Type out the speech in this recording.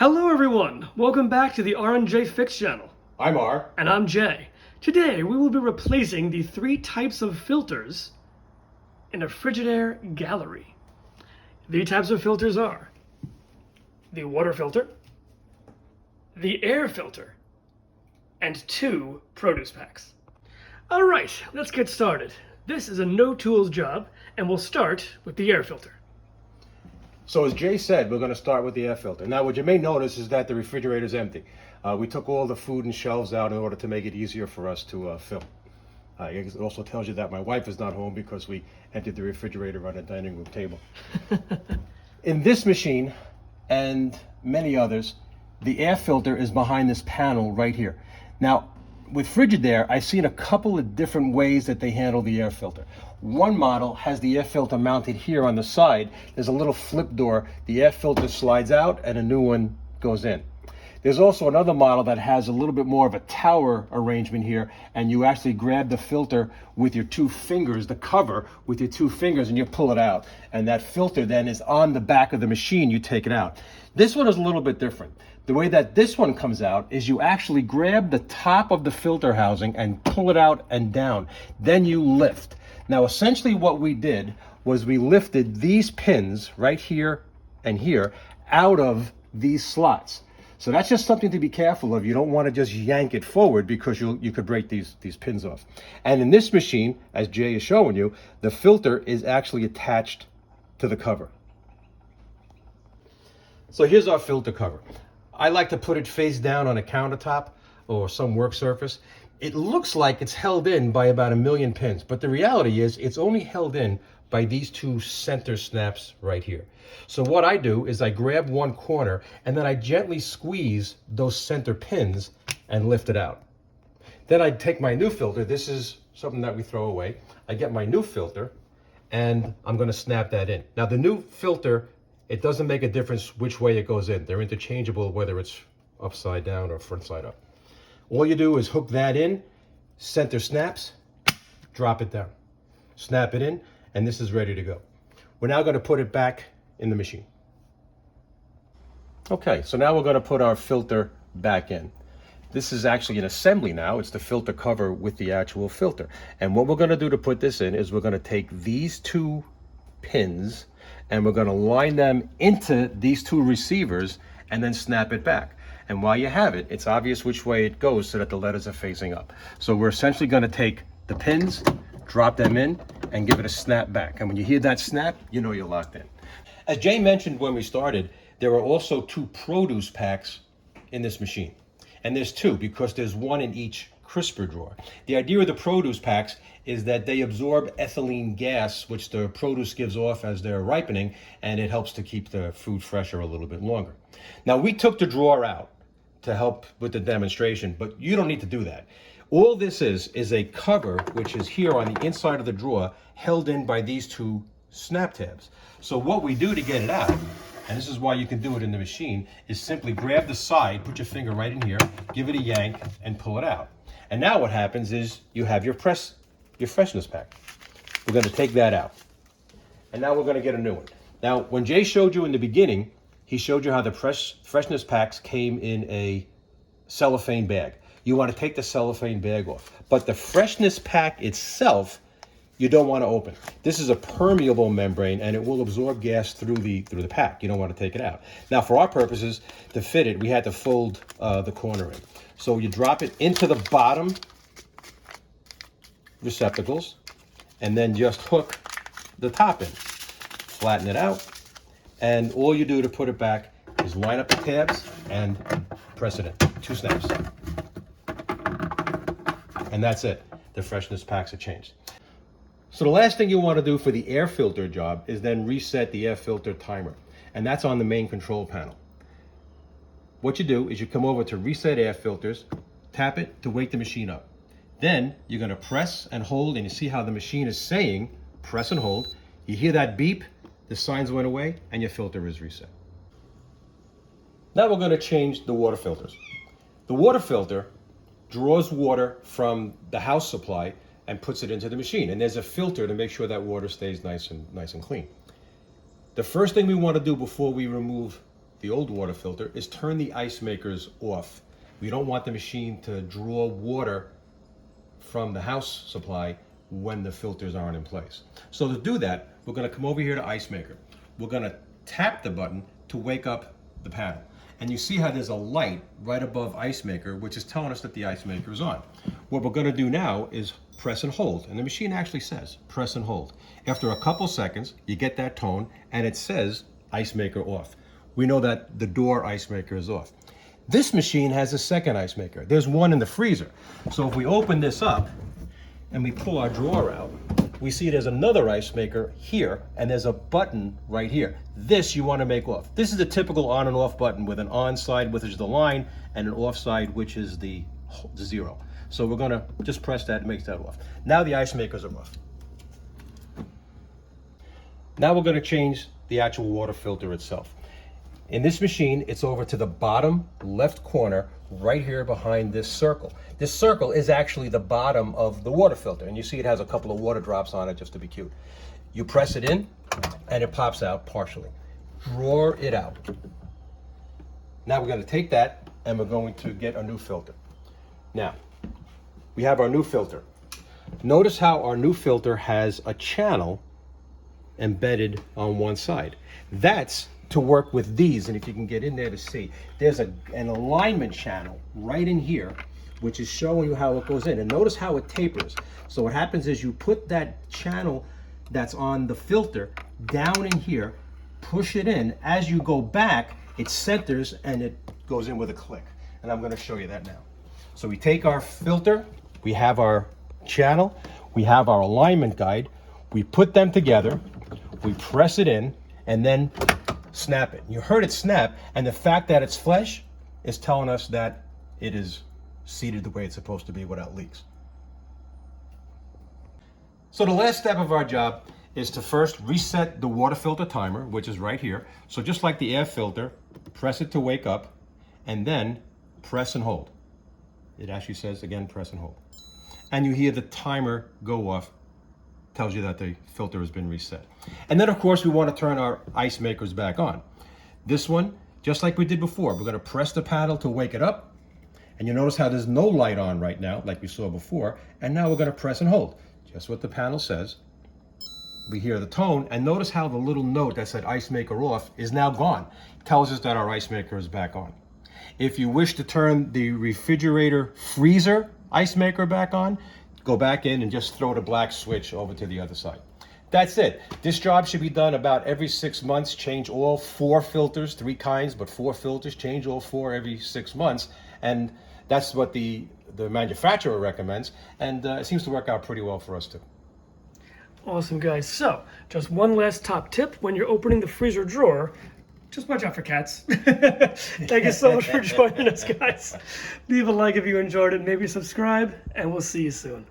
Hello everyone, welcome back to the R&J Fix channel. I'm R. And I'm Jay. Today we will be replacing the three types of filters in a Frigidaire gallery. The types of filters are the water filter, the air filter, and 2 produce packs. Alright, let's get started. This is a no tools job, and we'll start with the air filter. So as Jay said, we're going to start with the air filter. Now what you may notice is that the refrigerator is empty. We took all the food and shelves out in order to make it easier for us to film. It also tells you that my wife is not home because we emptied the refrigerator on the dining room table. In this machine and many others, the air filter is behind this panel right here. Now with Frigidaire, I've seen a couple of different ways that they handle the air filter. One model has the air filter mounted here on the side. There's a little flip door. The air filter slides out and a new one goes in. There's also another model that has a little bit more of a tower arrangement here, and you actually grab the filter with your 2 fingers, the cover with your 2 fingers, and you pull it out. And that filter then is on the back of the machine. You take it out. This one is a little bit different. The way that this one comes out is you actually grab the top of the filter housing and pull it out and down. Then you lift. Now essentially what we did was we lifted these pins right here and here out of these slots. So that's just something to be careful of. You don't want to just yank it forward because you could break these pins off. And in this machine, as Jay is showing you, the filter is actually attached to the cover. So here's our filter cover. I like to put it face down on a countertop or some work surface. It looks like it's held in by about 1,000,000 pins, but the reality is it's only held in by these 2 center snaps right here. So what I do is I grab one corner and then I gently squeeze those center pins and lift it out. Then I take my new filter. This is something that we throw away. I get my new filter and I'm going to snap that in. Now the new filter, it doesn't make a difference which way it goes in. They're interchangeable whether it's upside down or front side up. All you do is hook that in, center snaps, drop it down, snap it in, and this is ready to go. We're now going to put it back in the machine. Okay, so now we're going to put our filter back in. This is actually an assembly now. It's the filter cover with the actual filter. And what we're going to do to put this in is we're going to take these 2 pins and we're going to line them into these 2 receivers and then snap it back. And while you have it, it's obvious which way it goes so that the letters are facing up. So we're essentially going to take the pins, drop them in, and give it a snap back. And when you hear that snap, you know you're locked in. As Jay mentioned when we started, there are also 2 produce packs in this machine. And there's 2 because there's 1 in each crisper drawer. The idea of the produce packs is that they absorb ethylene gas, which the produce gives off as they're ripening, and it helps to keep the food fresher a little bit longer. Now we took the drawer out to help with the demonstration, but you don't need to do that. All this is a cover, which is here on the inside of the drawer, held in by these 2 snap tabs. So what we do to get it out, and this is why you can do it in the machine, is simply grab the side, put your finger right in here, give it a yank, and pull it out. And now what happens is you have your freshness pack. We're going to take that out. And now we're going to get a new one. Now, when Jay showed you in the beginning, he showed you how the freshness packs came in a cellophane bag. You want to take the cellophane bag off. But the freshness pack itself, you don't want to open. This is a permeable membrane and it will absorb gas through the pack. You don't want to take it out. Now for our purposes, to fit it, we had to fold the corner in. So you drop it into the bottom receptacles and then just hook the top in. Flatten it out. And all you do to put it back is line up the tabs and press it in. 2 snaps. And that's it. The freshness packs are changed. So the last thing you want to do for the air filter job is then reset the air filter timer. And that's on the main control panel. What you do is you come over to reset air filters, tap it to wake the machine up. Then you're going to press and hold, and you see how the machine is saying press and hold. You hear that beep, the signs went away, and your filter is reset. Now we're going to change the water filters. The water filter draws water from the house supply and puts it into the machine. And there's a filter to make sure that water stays nice and clean. The first thing we want to do before we remove the old water filter, is turn the ice makers off. We don't want the machine to draw water from the house supply when the filters aren't in place. So to do that, we're going to come over here to ice maker. We're going to tap the button to wake up the panel. And you see how there's a light right above ice maker, which is telling us that the ice maker is on. What we're going to do now is press and hold. And the machine actually says press and hold. After a couple seconds, you get that tone and it says ice maker off. We know that the door ice maker is off. This machine has a second ice maker. There's one in the freezer. So if we open this up and we pull our drawer out, we see there's another ice maker here, and there's a button right here. This you want to make off. This is a typical on and off button with an on side, which is the line, and an off side, which is the 0. So we're going to just press that and make that off. Now the ice makers are off. Now we're going to change the actual water filter itself. In this machine, it's over to the bottom left corner, right here behind this circle. This circle is actually the bottom of the water filter, and you see it has a couple of water drops on it just to be cute. You press it in, and it pops out partially. Draw it out. Now we're going to take that, and we're going to get a new filter. Now, we have our new filter. Notice how our new filter has a channel embedded on one side. That's to work with these, and if you can get in there to see, there's an alignment channel right in here, which is showing you how it goes in. And notice how it tapers. So what happens is you put that channel that's on the filter down in here, push it in. As you go back, it centers and it goes in with a click. And I'm going to show you that now. So we take our filter, we have our channel, we have our alignment guide, we put them together, we press it in, and then snap it. You heard it snap, and the fact that it's flush is telling us that it is seated the way it's supposed to be without leaks. So the last step of our job is to first reset the water filter timer, which is right here. So just like the air filter, press it to wake up, and then press and hold. It actually says, again, press and hold. And you hear the timer go off, tells you that the filter has been reset. And then, of course, we want to turn our ice makers back on. This one, just like we did before, we're going to press the paddle to wake it up. And you notice how there's no light on right now, like we saw before. And now we're going to press and hold. Just what the panel says. We hear the tone, and notice how the little note that said ice maker off is now gone. It tells us that our ice maker is back on. If you wish to turn the refrigerator freezer ice maker back on, go back in and just throw the black switch over to the other side. That's it. This job should be done about every 6 months. Change all 4 filters, 3 kinds, but 4 filters. Change all 4 every 6 months. And that's what the manufacturer recommends. And it seems to work out pretty well for us too. Awesome, guys. So, just one last top tip when you're opening the freezer drawer. Just watch out for cats. Thank you so much for joining us, guys. Leave a like if you enjoyed it, maybe subscribe, and we'll see you soon.